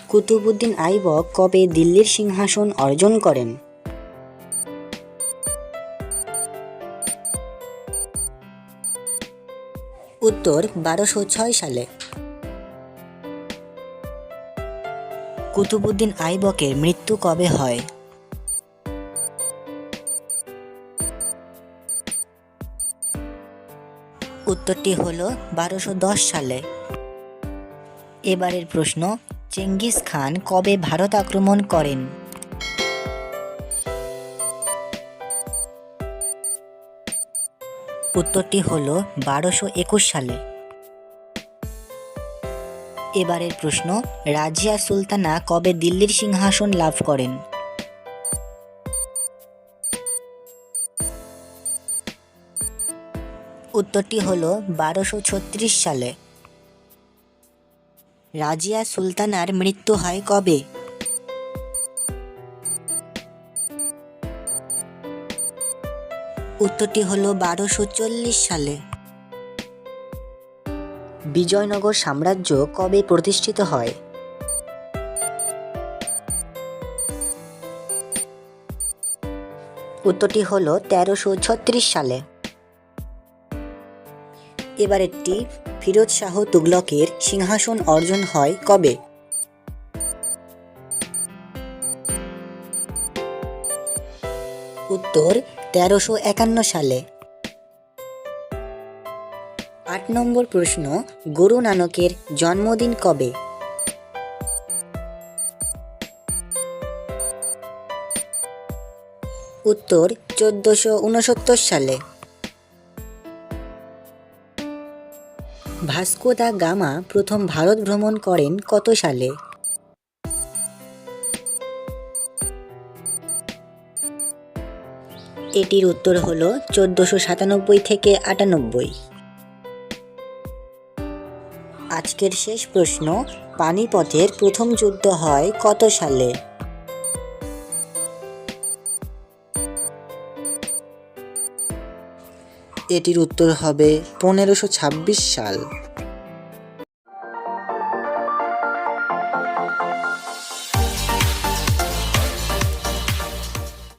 কুতুবউদ্দিন আইবক কবে দিল্লির সিংহাসন অর্জন করেন? উত্তর 1206 সালে। কুতুবউদ্দিন আইবকের মৃত্যু কবে হয়? উত্তরটি হলো 1210 সালে। এবারের প্রশ্ন, চেঙ্গিস খান কবে ভারত আক্রমণ করেন? উত্তরটি হলো 1221 সালে। এবারের প্রশ্ন, রাজিয়া সুলতানা কবে দিল্লির সিংহাসন লাভ করেন? উত্তরটি হলো 1236 সালে। রাজিয়া সুলতানার মৃত্যু হয় কবে? উত্তরটি হলো 1240 সালে। বিজয়নগর সাম্রাজ্য কবে প্রতিষ্ঠিত হয়? উত্তরটি হলো 1336 সালে। এবারেরটি, ফিরোজ শাহ তুগলকের সিংহাসন অর্জন হয় কবে? উত্তর 1351 সালে। 8 নম্বর প্রশ্ন, গুরু নানকের জন্মদিন কবে? উত্তর 1469 সালে। ভাস্কো দা গামা প্রথম ভারত ভ্রমণ করেন কত সালে? এটির উত্তর হলো 1497 থেকে 98। আজকের শেষ প্রশ্ন, পানিপথের প্রথম যুদ্ধ হয় কত সালে? এটির উত্তর হবে 1526 সাল।